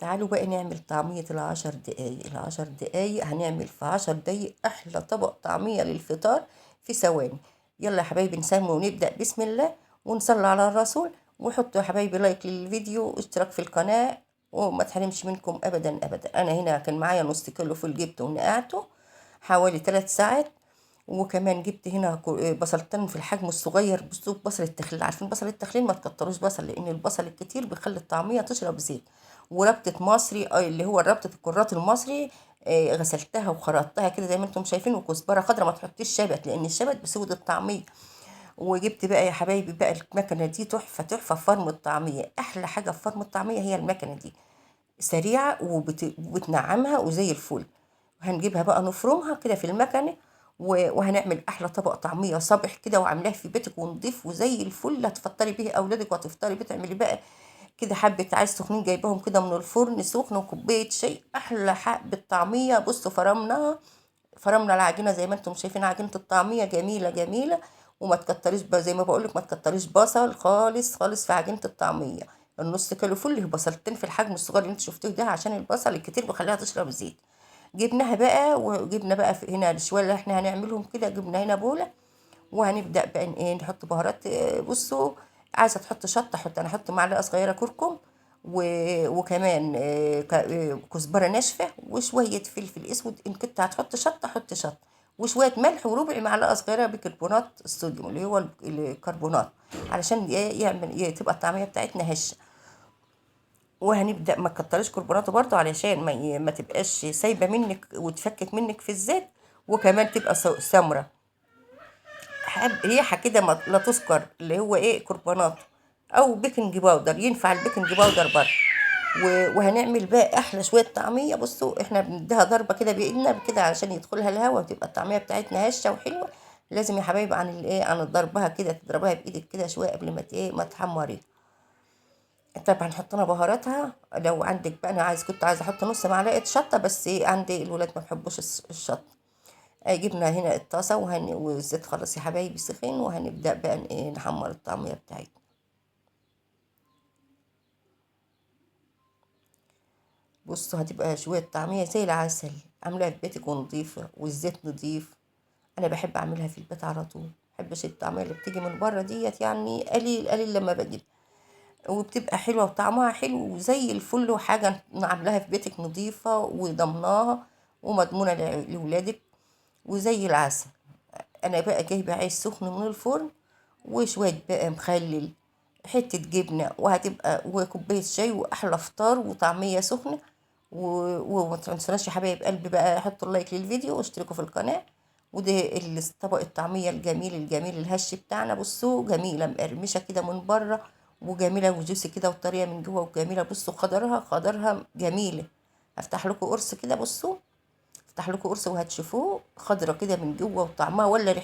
تعالوا بقى نعمل طعمية ال10 دقايق. ال10 دقايق هنعمل في 10 دقايق أحلى طبق طعمية للفطار في ثواني. يلا يا حبايبي نسمي ونبدأ بسم الله ونصلي على الرسول، وحطوا يا حبايبي لايك للفيديو واشتراك في القناة وما تحرمش منكم أبدا أبدا. أنا هنا كان معايا نص كيلو فول جبته ونقعته حوالي 3 ساعات، وكمان جبت هنا بصلتين في الحجم الصغير. بصوا بصل التخليل، عارفين بصل التخليل ما تكتروش بصل لان البصل الكتير بيخلي الطعميه تشرب زيت. وربطه مصري اللي هو ربطه الكرات المصري، غسلتها وخرطتها كده زي ما انتم شايفين، وكزبره خضراء، ما تحطيش شبت لان الشبت بيسود الطعميه. وجبت بقى يا حبايبي بقى المكنه دي تحفه تحفه في فرم الطعميه. احلى حاجه في فرم الطعميه هي المكنه دي، سريعه وبتنعمها وزي الفل. هنجيبها بقى نفرمها كده في المكنه، وهنعمل احلى طبق طعميه صبح كده وعاملاه في بيتك ونضيف وزي الفل. هتفطري بيه اولادك وهتفطري بيه. تعملي بقى كده حبه عيش سخنين جايباهم كده من الفرن سخن وكوبايه شاي، احلى حبه طعميه. بصوا فرمنا العجينه زي ما انتم شايفين، عجينه الطعميه جميله جميله. وما تكتريش زي ما بقولك ما تكتريش بصل خالص خالص في عجينه الطعميه. النص كيلو فل بصلتين في الحجم الصغير اللي انت شفتوه ده، عشان البصل الكتير بيخليها تشرب زيت. جبناها بقى وجبنا بقى في هنا الشويه اللي احنا هنعملهم كده، جبنا هنا بوله وهنبدا بقى ايه نحط بهارات. بصوا عايزه تحط شطه حط، انا احط معلقه صغيره كركم وكمان كزبره ناشفه وشويه فلفل اسود. ان كنت هتحط شطه حط شطه، وشويه ملح وربع معلقه صغيره بيكربونات الصوديوم اللي هو الكربونات، علشان يعمل تبقى الطعميه بتاعتنا هشه. وهنبدا ما تكتريش كربوناته برضو علشان ما تبقاش سايبه منك وتفكك منك في الزيت، وكمان تبقى سمره ريحه كده لا تذكر، اللي هو ايه كربونات او بيكنج باودر. ينفع البيكنج باودر برضه. وهنعمل بقى احلى شويه طعميه. بصوا احنا بنديها ضربه كده بايدنا كده علشان يدخلها الهواء وتبقى الطعميه بتاعتنا هشه وحلوه. لازم يا حبايبي عن الايه عن ضربها كده تضربها بايدك كده شويه قبل ما ايه ما تحمري. طبعا حطينا بهاراتها. لو عندك بقى انا كنت عايزه احط نص معلقه شطه، بس عندي الولاد ما بيحبوش الشطه. جبنا هنا الطاسه والزيت خلاص يا حبايبي سخن، وهنبدا بقى نحمر الطعميه بتاعتنا. بصوا هتبقى شويه طعميه زي العسل، عاملاها في بيتك ونضيفه والزيت نضيف. انا بحب اعملها في البيت على طول، محبش الطعميه اللي بتيجي من بره ديت، يعني قليل قليل لما بجيب. وبتبقى حلوة وطعمها حلو وزي الفل، وحاجة عاملاها في بيتك نظيفة وضمناها ومضمونة لولادك وزي العسل. انا بقى جايبة عيش سخن من الفرن وشوية بقى مخلل، حتة جبنة، وهتبقى وكوباية شاي وأحلى فطار وطعمية سخنة. وما تنسوناش يا حبايب قلبي بقى حطوا لايك للفيديو واشتركوا في القناة. وده طبق الطعمية الجميل الجميل الهش بتاعنا. بصوا جميلة مقرمشة كده من بره وجميلة وجوسي كده وطرية من جوه وجميلة. بصوا خضرها جميلة. هفتح لكم قرص كده. بصوا افتح لكم قرص وهتشوفوه خضرة كده من جوه وطعمها ولا ريحة